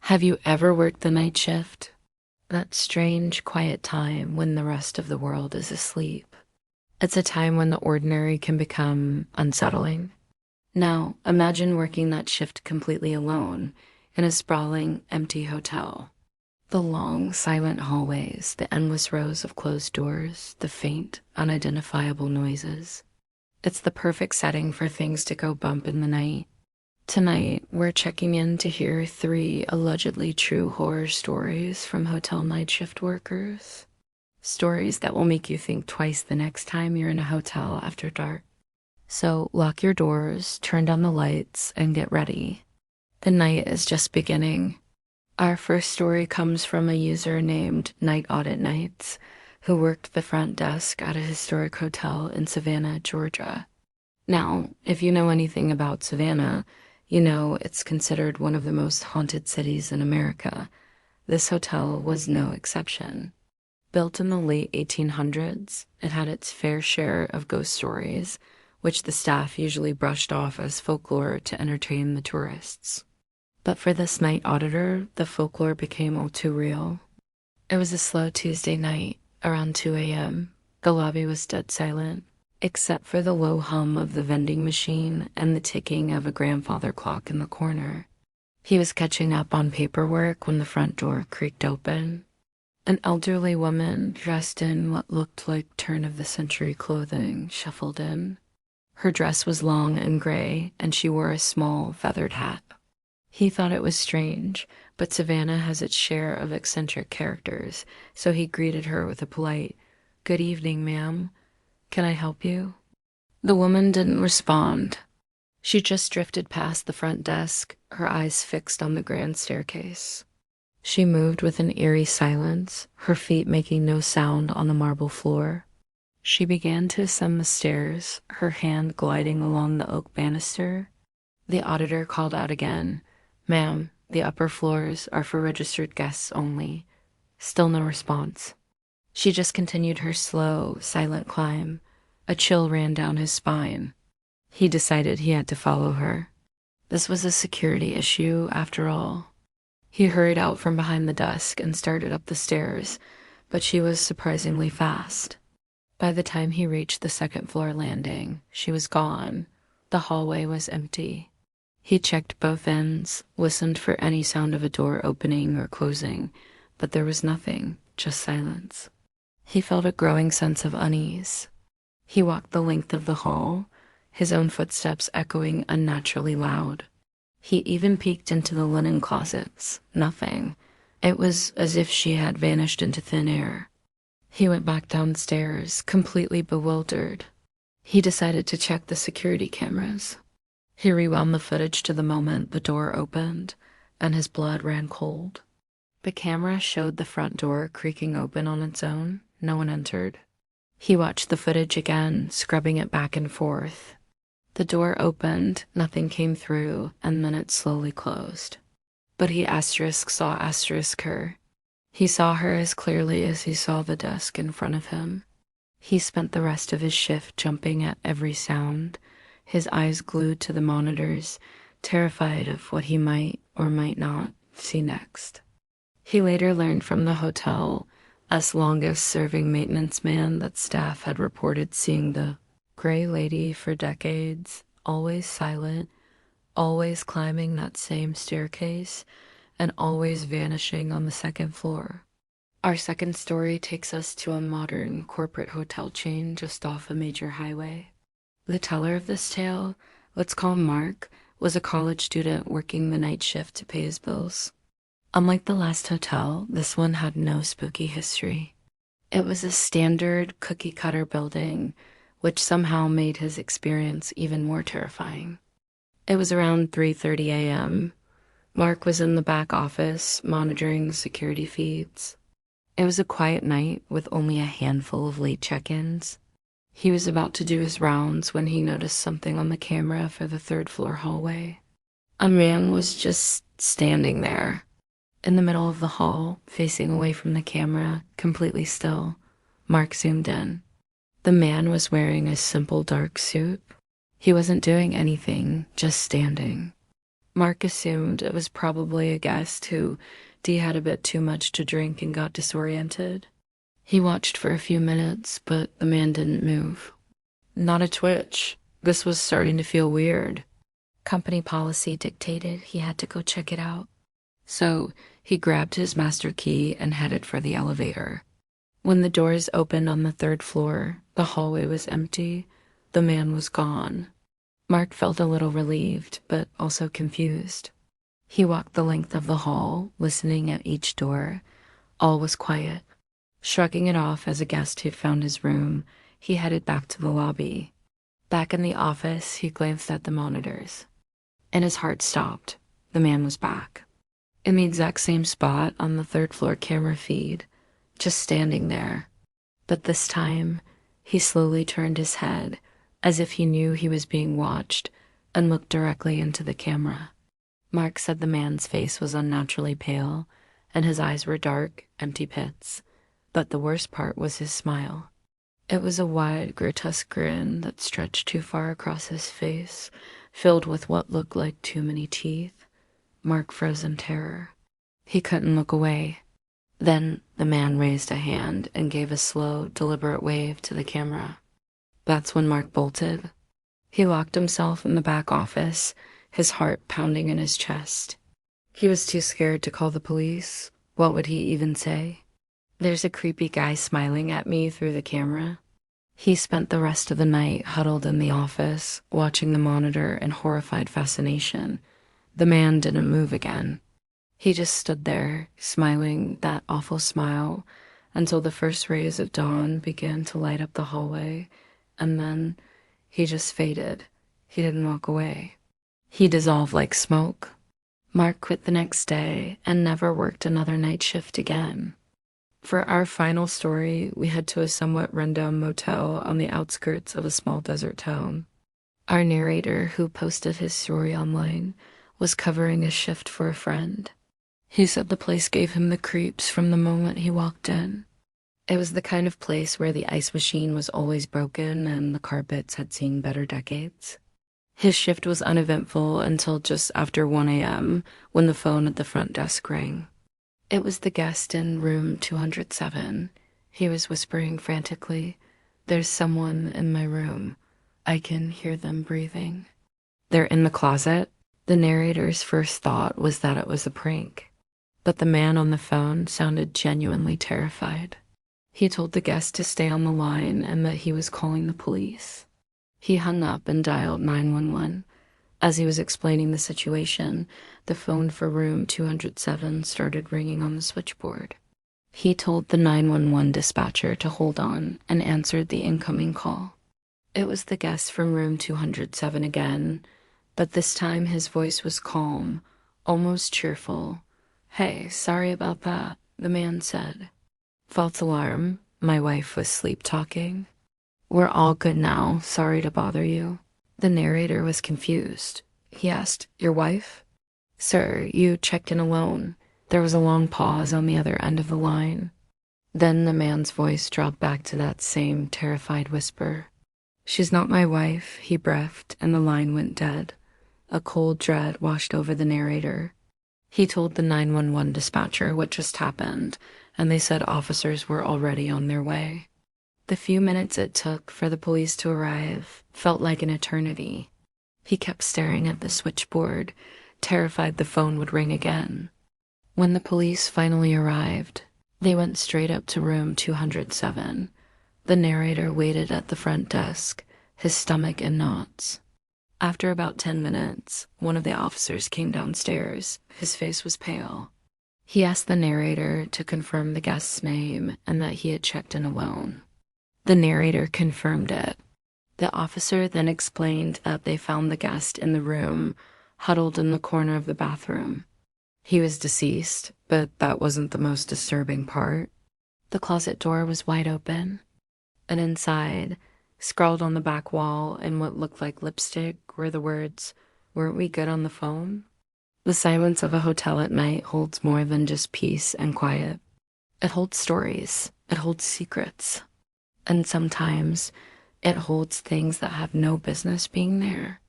Have you ever worked the night shift? That strange, quiet time when the rest of the world is asleep. It's a time when the ordinary can become unsettling. Now, imagine working that shift completely alone in a sprawling, empty hotel. The long, silent hallways, the endless rows of closed doors, the faint, unidentifiable noises. It's the perfect setting for things to go bump in the night. Tonight, we're checking in to hear three allegedly true horror stories from hotel night shift workers. Stories that will make you think twice the next time you're in a hotel after dark. So lock your doors, turn down the lights, and get ready. The night is just beginning. Our first story comes from a user named Night Audit Nights, who worked the front desk at a historic hotel in Savannah, Georgia. Now, if you know anything about Savannah, you know it's considered one of the most haunted cities in America. This hotel was no exception. Built in the late 1800s, it had its fair share of ghost stories, which the staff usually brushed off as folklore to entertain the tourists. But for this night auditor, the folklore became all too real. It was a slow Tuesday night, around 2 a.m. The lobby was dead silent, except for the low hum of the vending machine and the ticking of a grandfather clock in the corner. He was catching up on paperwork when the front door creaked open. An elderly woman, dressed in what looked like turn-of-the-century clothing, shuffled in. Her dress was long and gray, and she wore a small, feathered hat. He thought it was strange, but Savannah has its share of eccentric characters, so he greeted her with a polite, "Good evening, ma'am. Can I help you?" The woman didn't respond. She just drifted past the front desk, her eyes fixed on the grand staircase. She moved with an eerie silence, her feet making no sound on the marble floor. She began to ascend the stairs, her hand gliding along the oak banister. The auditor called out again, "Ma'am, the upper floors are for registered guests only." Still no response. She just continued her slow, silent climb. A chill ran down his spine. He decided he had to follow her. This was a security issue, after all. He hurried out from behind the desk and started up the stairs, but she was surprisingly fast. By the time he reached the second-floor landing, she was gone. The hallway was empty. He checked both ends, listened for any sound of a door opening or closing, but there was nothing, just silence. He felt a growing sense of unease. He walked the length of the hall, his own footsteps echoing unnaturally loud. He even peeked into the linen closets. Nothing. It was as if she had vanished into thin air. He went back downstairs, completely bewildered. He decided to check the security cameras. He rewound the footage to the moment the door opened, and his blood ran cold. The camera showed the front door creaking open on its own. No one entered. He watched the footage again, scrubbing it back and forth. The door opened, nothing came through, and then it slowly closed. But he saw her. He saw her as clearly as he saw the desk in front of him. He spent the rest of his shift jumping at every sound, his eyes glued to the monitors, terrified of what he might or might not see next. He later learned from the hotel, as longest-serving maintenance man, that staff had reported seeing the gray lady for decades, always silent, always climbing that same staircase, and always vanishing on the second floor. Our second story takes us to a modern corporate hotel chain just off a major highway. The teller of this tale, let's call him Mark, was a college student working the night shift to pay his bills. Unlike the last hotel, this one had no spooky history. It was a standard cookie-cutter building, which somehow made his experience even more terrifying. It was around 3:30 a.m. Mark was in the back office, monitoring security feeds. It was a quiet night with only a handful of late check-ins. He was about to do his rounds when he noticed something on the camera for the third-floor hallway. A man was just standing there, in the middle of the hall, facing away from the camera, completely still. Mark zoomed in. The man was wearing a simple dark suit. He wasn't doing anything, just standing. Mark assumed it was probably a guest who Dee had a bit too much to drink and got disoriented. He watched for a few minutes, but the man didn't move. Not a twitch. This was starting to feel weird. Company policy dictated he had to go check it out. So he grabbed his master key and headed for the elevator. When the doors opened on the third floor, the hallway was empty. The man was gone. Mark felt a little relieved, but also confused. He walked the length of the hall, listening at each door. All was quiet. Shrugging it off as a guest who'd found his room, he headed back to the lobby. Back in the office, he glanced at the monitors. And his heart stopped. The man was back. In the exact same spot on the third floor camera feed, just standing there. But this time, he slowly turned his head, as if he knew he was being watched, and looked directly into the camera. Mark said the man's face was unnaturally pale, and his eyes were dark, empty pits. But the worst part was his smile. It was a wide, grotesque grin that stretched too far across his face, filled with what looked like too many teeth. Mark froze in terror. He couldn't look away. Then the man raised a hand and gave a slow, deliberate wave to the camera. That's when Mark bolted. He locked himself in the back office, his heart pounding in his chest. He was too scared to call the police. What would he even say? There's a creepy guy smiling at me through the camera. He spent the rest of the night huddled in the office, watching the monitor in horrified fascination. The man didn't move again. He just stood there, smiling that awful smile, until the first rays of dawn began to light up the hallway, and then he just faded. He didn't walk away. He dissolved like smoke. Mark quit the next day and never worked another night shift again. For our final story, we head to a somewhat rundown motel on the outskirts of a small desert town. Our narrator, who posted his story online, was covering a shift for a friend. He said the place gave him the creeps from the moment he walked in. It was the kind of place where the ice machine was always broken and the carpets had seen better decades. His shift was uneventful until just after 1 a.m. when the phone at the front desk rang. It was the guest in room 207. He was whispering frantically, "There's someone in my room. I can hear them breathing." "They're in the closet?" The narrator's first thought was that it was a prank. But the man on the phone sounded genuinely terrified. He told the guest to stay on the line and that he was calling the police. He hung up and dialed 911. As he was explaining the situation, the phone for room 207 started ringing on the switchboard. He told the 911 dispatcher to hold on and answered the incoming call. It was the guest from room 207 again, but this time his voice was calm, almost cheerful. "Hey, sorry about that," the man said. "False alarm. My wife was sleep-talking. We're all good now. Sorry to bother you." The narrator was confused. He asked, "Your wife?" "Sir, you checked in alone." There was a long pause on the other end of the line. Then the man's voice dropped back to that same terrified whisper. "She's not my wife," he breathed, and the line went dead. A cold dread washed over the narrator. He told the 911 dispatcher what just happened, and they said officers were already on their way. The few minutes it took for the police to arrive felt like an eternity. He kept staring at the switchboard, terrified the phone would ring again. When the police finally arrived, they went straight up to room 207. The narrator waited at the front desk, his stomach in knots. After about 10 minutes, one of the officers came downstairs. His face was pale. He asked the narrator to confirm the guest's name and that he had checked in alone. The narrator confirmed it. The officer then explained that they found the guest in the room, huddled in the corner of the bathroom. He was deceased, but that wasn't the most disturbing part. The closet door was wide open, and inside, scrawled on the back wall in what looked like lipstick, were the words, "Weren't we good on the phone?" The silence of a hotel at night holds more than just peace and quiet. It holds stories. It holds secrets. And sometimes it holds things that have no business being there.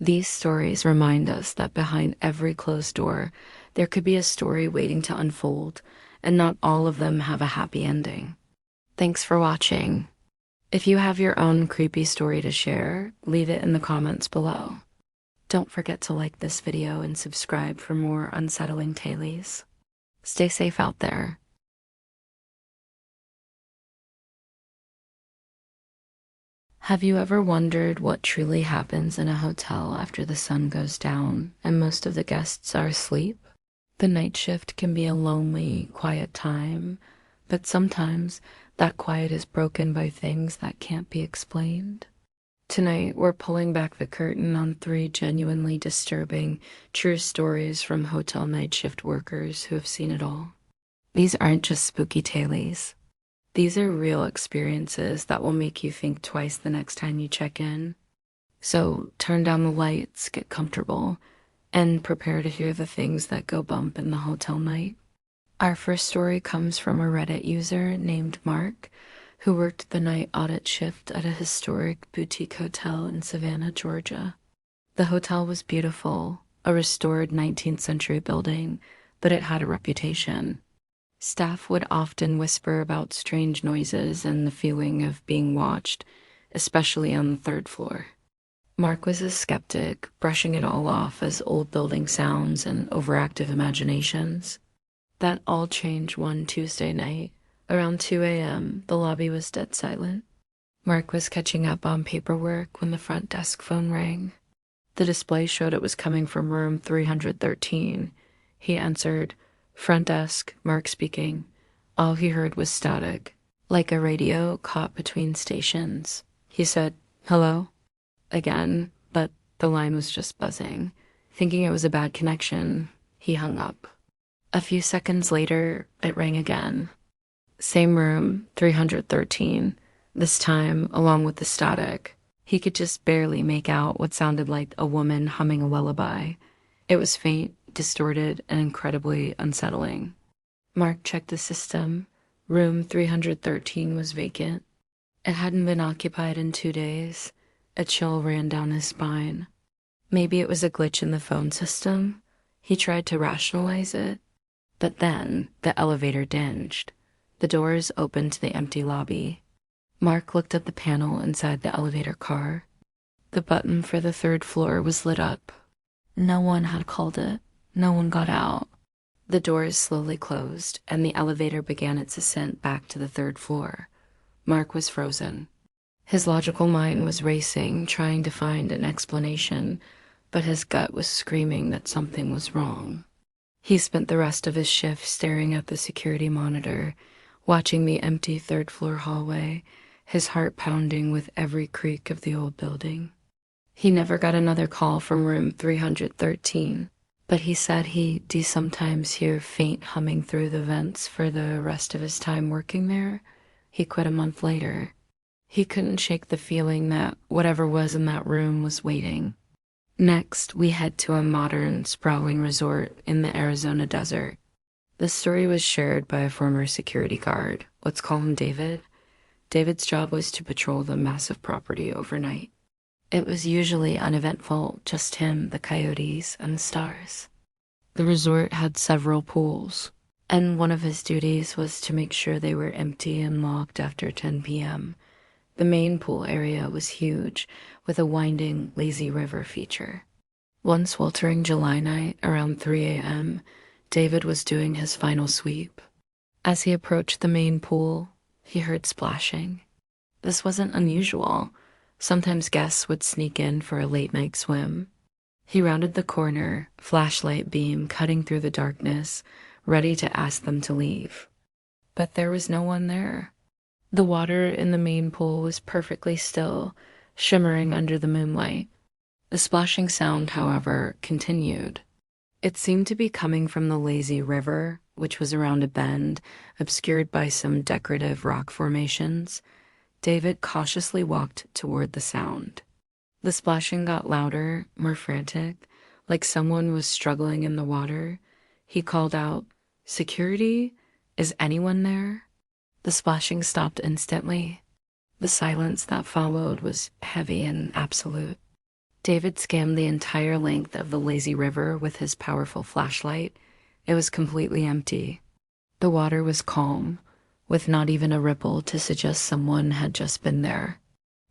These stories remind us that behind every closed door, there could be a story waiting to unfold, and not all of them have a happy ending. Thanks for watching. If you have your own creepy story to share, leave it in the comments below. Don't forget to like this video and subscribe for more unsettling tales. Stay safe out there. Have you ever wondered what truly happens in a hotel after the sun goes down and most of the guests are asleep? The night shift can be a lonely, quiet time, but sometimes that quiet is broken by things that can't be explained. Tonight, we're pulling back the curtain on 3 genuinely disturbing, true stories from hotel night shift workers who have seen it all. These aren't just spooky tales. These are real experiences that will make you think twice the next time you check in. So turn down the lights, get comfortable, and prepare to hear the things that go bump in the hotel night. Our first story comes from a Reddit user named Mark, who worked the night audit shift at a historic boutique hotel in Savannah, Georgia. The hotel was beautiful, a restored 19th century building, but it had a reputation. Staff would often whisper about strange noises and the feeling of being watched, especially on the 3rd floor. Mark was a skeptic, brushing it all off as old building sounds and overactive imaginations. That all changed one Tuesday night. Around 2 a.m., the lobby was dead silent. Mark was catching up on paperwork when the front desk phone rang. The display showed it was coming from room 313. He answered, "Front desk, Mark speaking." All he heard was static, like a radio caught between stations. He said, "Hello?" again, but the line was just buzzing. Thinking it was a bad connection, he hung up. A few seconds later, it rang again. Same room, 313. This time, along with the static, he could just barely make out what sounded like a woman humming a lullaby. It was faint, distorted, and incredibly unsettling. Mark checked the system. Room 313 was vacant. It hadn't been occupied in 2 days. A chill ran down his spine. Maybe it was a glitch in the phone system. He tried to rationalize it. But then the elevator dinged. The doors opened to the empty lobby. Mark looked at the panel inside the elevator car. The button for the 3rd floor was lit up. No one had called it. No one got out. The doors slowly closed, and the elevator began its ascent back to the 3rd floor. Mark was frozen. His logical mind was racing, trying to find an explanation, but his gut was screaming that something was wrong. He spent the rest of his shift staring at the security monitor, watching the empty 3rd floor hallway, his heart pounding with every creak of the old building. He never got another call from room 313, but he said he sometimes hear faint humming through the vents for the rest of his time working there. He quit a month later. He couldn't shake the feeling that whatever was in that room was waiting. Next, we head to a modern, sprawling resort in the Arizona desert. The story was shared by a former security guard. Let's call him David. David's job was to patrol the massive property overnight. It was usually uneventful, just him, the coyotes, and the stars. The resort had several pools, and one of his duties was to make sure they were empty and locked after 10 p.m. The main pool area was huge, with a winding, lazy river feature. One sweltering July night, around 3 a.m., David was doing his final sweep. As he approached the main pool, he heard splashing. This wasn't unusual. Sometimes guests would sneak in for a late-night swim. He rounded the corner, flashlight beam cutting through the darkness, ready to ask them to leave. But there was no one there. The water in the main pool was perfectly still, shimmering under the moonlight. The splashing sound, however, continued. It seemed to be coming from the lazy river, which was around a bend, obscured by some decorative rock formations. David cautiously walked toward the sound. The splashing got louder, more frantic, like someone was struggling in the water. He called out, "Security? Is anyone there?" The splashing stopped instantly. The silence that followed was heavy and absolute. David scanned the entire length of the lazy river with his powerful flashlight. It was completely empty. The water was calm, with not even a ripple to suggest someone had just been there.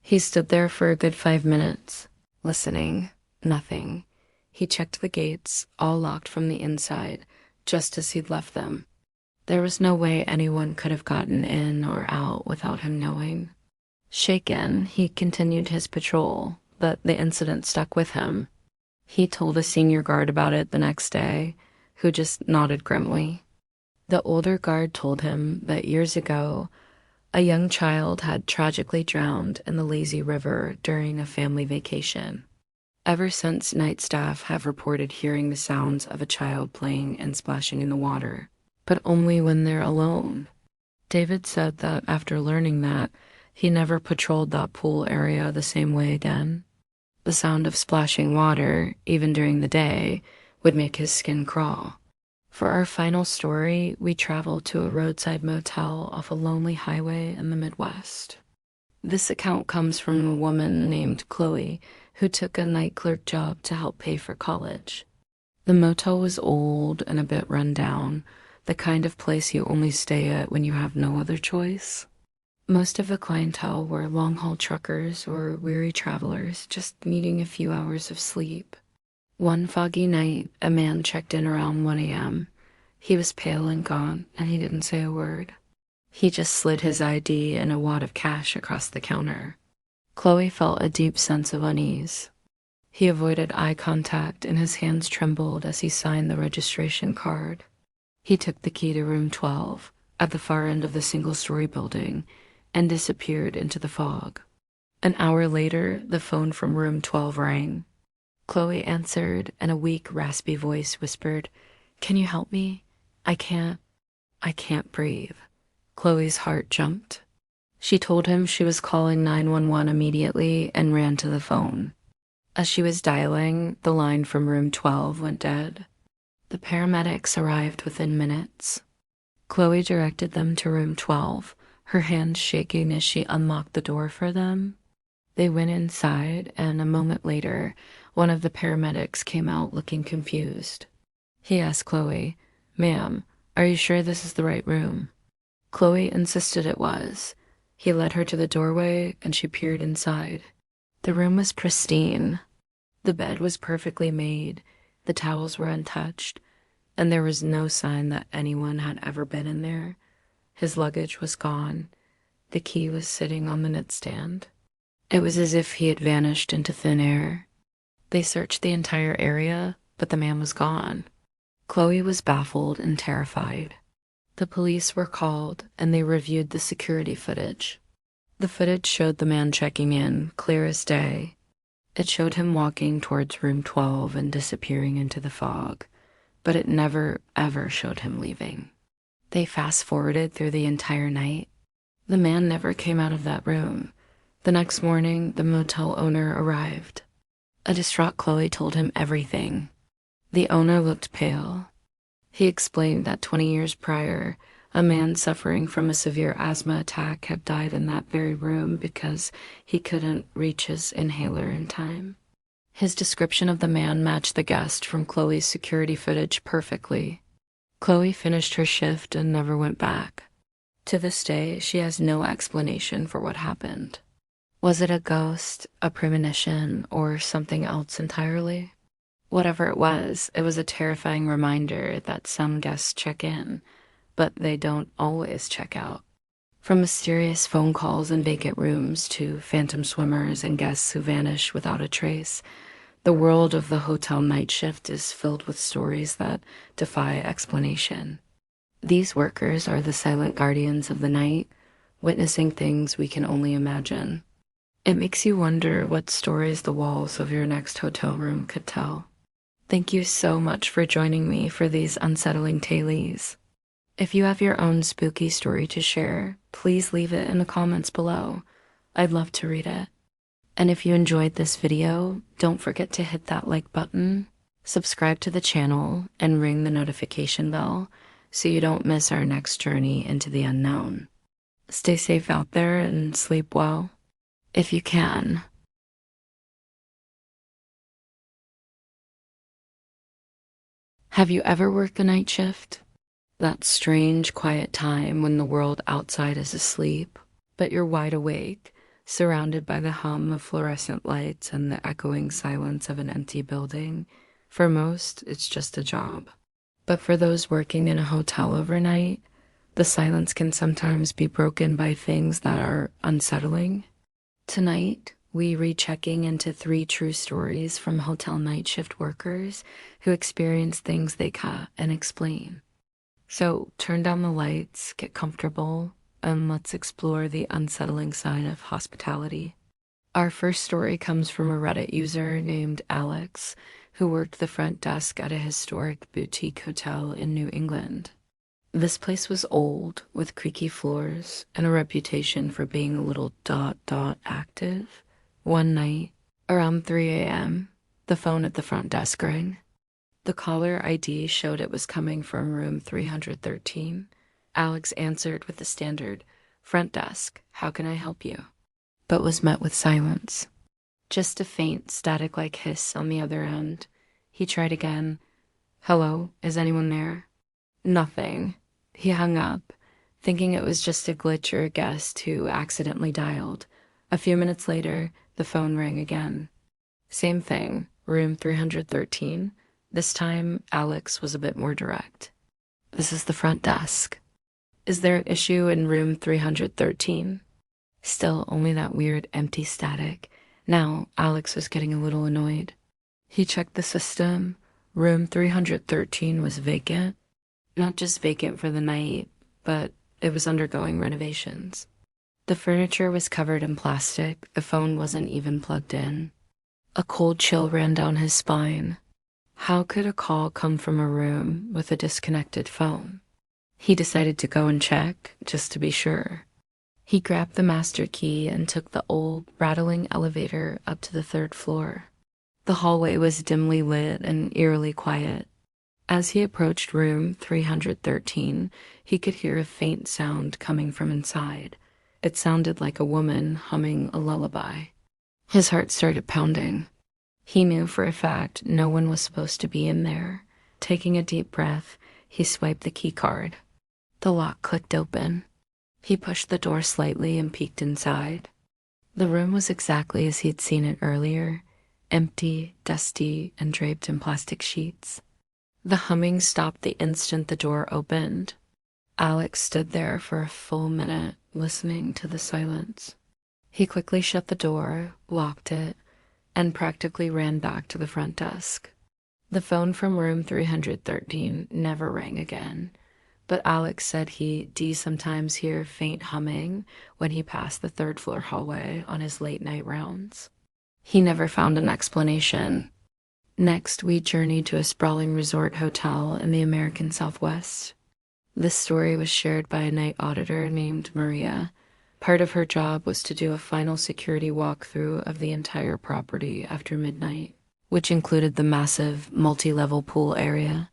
He stood there for a good 5 minutes, listening. Nothing. He checked the gates, all locked from the inside, just as he'd left them. There was no way anyone could have gotten in or out without him knowing. Shaken, he continued his patrol, but the incident stuck with him. He told a senior guard about it the next day, who just nodded grimly. The older guard told him that years ago, a young child had tragically drowned in the lazy river during a family vacation. Ever since, night staff have reported hearing the sounds of a child playing and splashing in the water, but only when they're alone. David said that after learning that, he never patrolled that pool area the same way again. The sound of splashing water, even during the day, would make his skin crawl. For our final story, we travel to a roadside motel off a lonely highway in the Midwest. This account comes from a woman named Chloe, who took a night clerk job to help pay for college. The motel was old and a bit run down, the kind of place you only stay at when you have no other choice. Most of the clientele were long-haul truckers or weary travelers just needing a few hours of sleep. One foggy night, a man checked in around 1 a.m. He was pale and gaunt, and he didn't say a word. He just slid his ID and a wad of cash across the counter. Chloe felt a deep sense of unease. He avoided eye contact, and his hands trembled as he signed the registration card. He took the key to room 12, at the far end of the single-story building, and disappeared into the fog. An hour later, the phone from room 12 rang. Chloe answered, and a weak, raspy voice whispered, "Can you help me? I can't breathe." Chloe's heart jumped. She told him she was calling 911 immediately and ran to the phone. As she was dialing, the line from room 12 went dead. The paramedics arrived within minutes. Chloe directed them to room 12, her hands shaking as she unlocked the door for them. They went inside, and a moment later, one of the paramedics came out looking confused. He asked Chloe, "Ma'am, are you sure this is the right room?" Chloe insisted it was. He led her to the doorway, and she peered inside. The room was pristine. The bed was perfectly made, the towels were untouched, and there was no sign that anyone had ever been in there. His luggage was gone. The key was sitting on the nightstand. It was as if he had vanished into thin air. They searched the entire area, but the man was gone. Chloe was baffled and terrified. The police were called, and they reviewed the security footage. The footage showed the man checking in, clear as day. It showed him walking towards room 12 and disappearing into the fog, but it never, ever showed him leaving. They fast-forwarded through the entire night. The man never came out of that room. The next morning, the motel owner arrived. A distraught Chloe told him everything. The owner looked pale. He explained that 20 years prior, a man suffering from a severe asthma attack had died in that very room because he couldn't reach his inhaler in time. His description of the man matched the guest from Chloe's security footage perfectly. Chloe finished her shift and never went back. To this day, she has no explanation for what happened. Was it a ghost, a premonition, or something else entirely? Whatever it was a terrifying reminder that some guests check in, but they don't always check out. From mysterious phone calls in vacant rooms to phantom swimmers and guests who vanish without a trace, the world of the hotel night shift is filled with stories that defy explanation. These workers are the silent guardians of the night, witnessing things we can only imagine. It makes you wonder what stories the walls of your next hotel room could tell. Thank you so much for joining me for these unsettling tales. If you have your own spooky story to share, please leave it in the comments below. I'd love to read it. And if you enjoyed this video, don't forget to hit that like button, subscribe to the channel, and ring the notification bell so you don't miss our next journey into the unknown. Stay safe out there and sleep well, if you can. Have you ever worked a night shift? That strange, quiet time when the world outside is asleep, but you're wide awake, surrounded by the hum of fluorescent lights and the echoing silence of an empty building. For most, it's just a job. But for those working in a hotel overnight, the silence can sometimes be broken by things that are unsettling. Tonight, we rechecking into 3 true stories from hotel night shift workers who experience things they can't explain. So turn down the lights, get comfortable, and let's explore the unsettling side of hospitality. Our first story comes from a Reddit user named Alex, who worked the front desk at a historic boutique hotel in New England. This place was old, with creaky floors, and a reputation for being a little active. One night, around 3 a.m., the phone at the front desk rang. The caller ID showed it was coming from room 313. Alex answered with the standard, "Front desk, how can I help you?" But was met with silence. Just a faint, static-like hiss on the other end. He tried again. "Hello, is anyone there?" Nothing. He hung up, thinking it was just a glitch or a guest who accidentally dialed. A few minutes later, the phone rang again. Same thing, room 313. This time, Alex was a bit more direct. "This is the front desk. Is there an issue in room 313? Still only that weird empty static. Now, Alex was getting a little annoyed. He checked the system. Room 313 was vacant. Not just vacant for the night, but it was undergoing renovations. The furniture was covered in plastic. The phone wasn't even plugged in. A cold chill ran down his spine. How could a call come from a room with a disconnected phone? He decided to go and check, just to be sure. He grabbed the master key and took the old, rattling elevator up to the 3rd floor. The hallway was dimly lit and eerily quiet. As he approached room 313, he could hear a faint sound coming from inside. It sounded like a woman humming a lullaby. His heart started pounding. He knew for a fact no one was supposed to be in there. Taking a deep breath, he swiped the key card. The lock clicked open. He pushed the door slightly and peeked inside. The room was exactly as he'd seen it earlier, empty, dusty, and draped in plastic sheets. The humming stopped the instant the door opened. Alex stood there for a full minute, listening to the silence. He quickly shut the door, locked it, and practically ran back to the front desk. The phone from room 313 never rang again, but Alex said he'd sometimes hear faint humming when he passed the 3rd floor hallway on his late-night rounds. He never found an explanation. Next, we journeyed to a sprawling resort hotel in the American Southwest. This story was shared by a night auditor named Maria. Part of her job was to do a final security walkthrough of the entire property after midnight, which included the massive, multi-level pool area.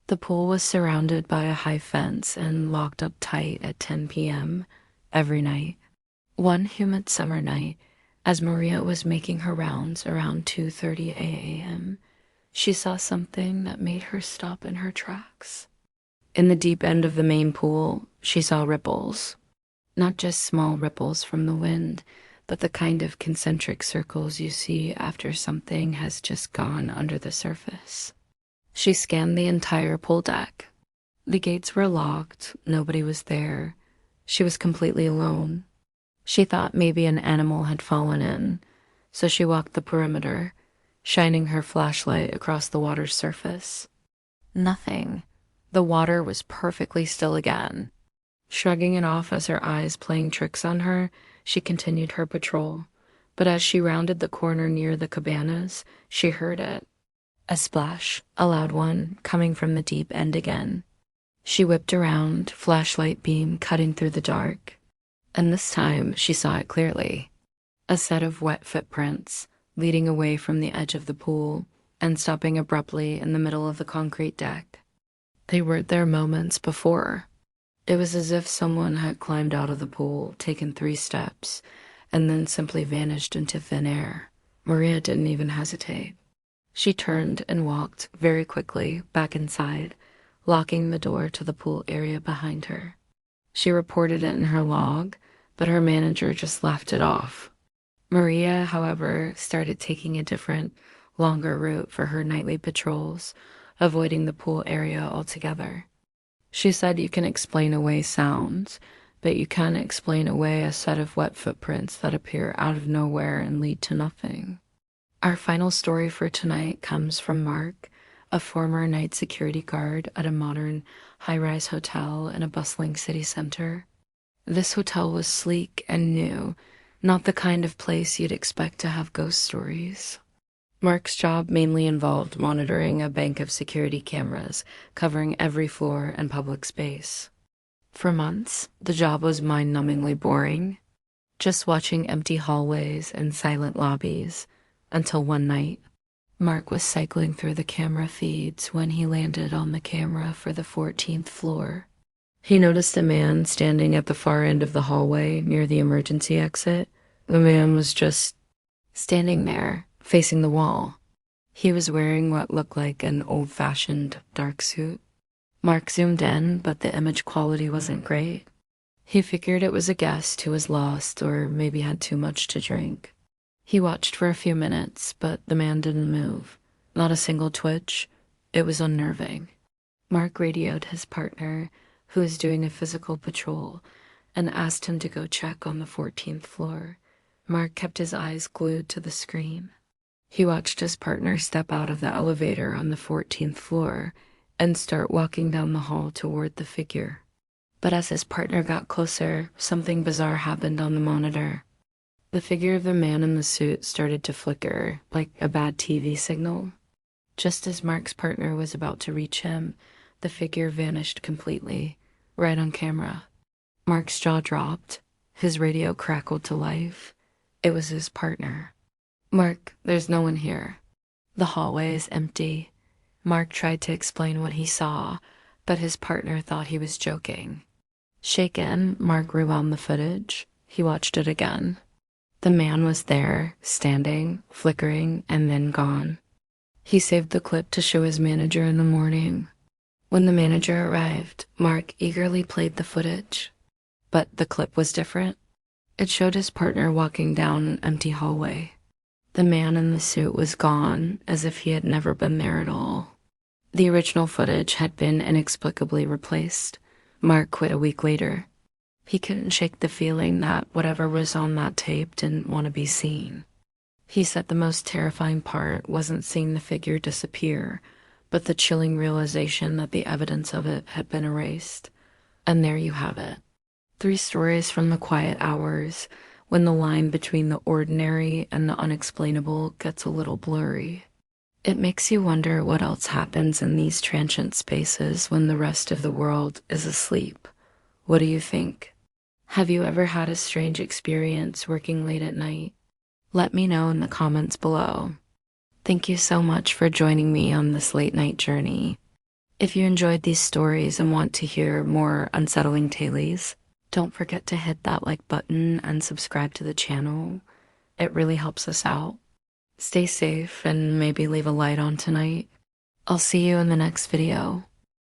The pool was surrounded by a high fence and locked up tight at 10 p.m. every night. One humid summer night, as Maria was making her rounds around 2:30 a.m., she saw something that made her stop in her tracks. In the deep end of the main pool, she saw ripples. Not just small ripples from the wind, but the kind of concentric circles you see after something has just gone under the surface. She scanned the entire pool deck. The gates were locked, nobody was there. She was completely alone. She thought maybe an animal had fallen in, so she walked the perimeter, shining her flashlight across the water's surface. Nothing. The water was perfectly still again. Shrugging it off as her eyes playing tricks on her, she continued her patrol. But as she rounded the corner near the cabanas, she heard it. A splash, a loud one, coming from the deep end again. She whipped around, flashlight beam cutting through the dark. And this time she saw it clearly. A set of wet footprints, leading away from the edge of the pool and stopping abruptly in the middle of the concrete deck. They weren't there moments before. It was as if someone had climbed out of the pool, taken 3 steps, and then simply vanished into thin air. Maria didn't even hesitate. She turned and walked very quickly back inside, locking the door to the pool area behind her. She reported it in her log, but her manager just laughed it off. Maria, however, started taking a different, longer route for her nightly patrols, avoiding the pool area altogether. She said you can explain away sounds, but you can't explain away a set of wet footprints that appear out of nowhere and lead to nothing. Our final story for tonight comes from Mark, a former night security guard at a modern high-rise hotel in a bustling city center. This hotel was sleek and new, not the kind of place you'd expect to have ghost stories. Mark's job mainly involved monitoring a bank of security cameras covering every floor and public space. For months, the job was mind-numbingly boring, just watching empty hallways and silent lobbies, until one night, Mark was cycling through the camera feeds when he landed on the camera for the 14th floor. He noticed a man standing at the far end of the hallway near the emergency exit. The man was just standing there, facing the wall. He was wearing what looked like an old-fashioned dark suit. Mark zoomed in, but the image quality wasn't great. He figured it was a guest who was lost or maybe had too much to drink. He watched for a few minutes, but the man didn't move. Not a single twitch. It was unnerving. Mark radioed his partner, who was doing a physical patrol, and asked him to go check on the 14th floor. Mark kept his eyes glued to the screen. He watched his partner step out of the elevator on the 14th floor and start walking down the hall toward the figure. But as his partner got closer, something bizarre happened on the monitor. The figure of the man in the suit started to flicker, like a bad TV signal. Just as Mark's partner was about to reach him, the figure vanished completely, right on camera. Mark's jaw dropped. His radio crackled to life. It was his partner. "Mark, there's no one here. The hallway is empty." Mark tried to explain what he saw, but his partner thought he was joking. Shaken, Mark rewound the footage. He watched it again. The man was there, standing, flickering, and then gone. He saved the clip to show his manager in the morning. When the manager arrived, Mark eagerly played the footage. But the clip was different. It showed his partner walking down an empty hallway. The man in the suit was gone, as if he had never been there at all. The original footage had been inexplicably replaced. Mark quit a week later. He couldn't shake the feeling that whatever was on that tape didn't want to be seen. He said the most terrifying part wasn't seeing the figure disappear, but the chilling realization that the evidence of it had been erased. And there you have it. 3 stories from the quiet hours, when the line between the ordinary and the unexplainable gets a little blurry. It makes you wonder what else happens in these transient spaces when the rest of the world is asleep. What do you think? Have you ever had a strange experience working late at night? Let me know in the comments below. Thank you so much for joining me on this late night journey. If you enjoyed these stories and want to hear more unsettling tales, don't forget to hit that like button and subscribe to the channel. It really helps us out. Stay safe and maybe leave a light on tonight. I'll see you in the next video.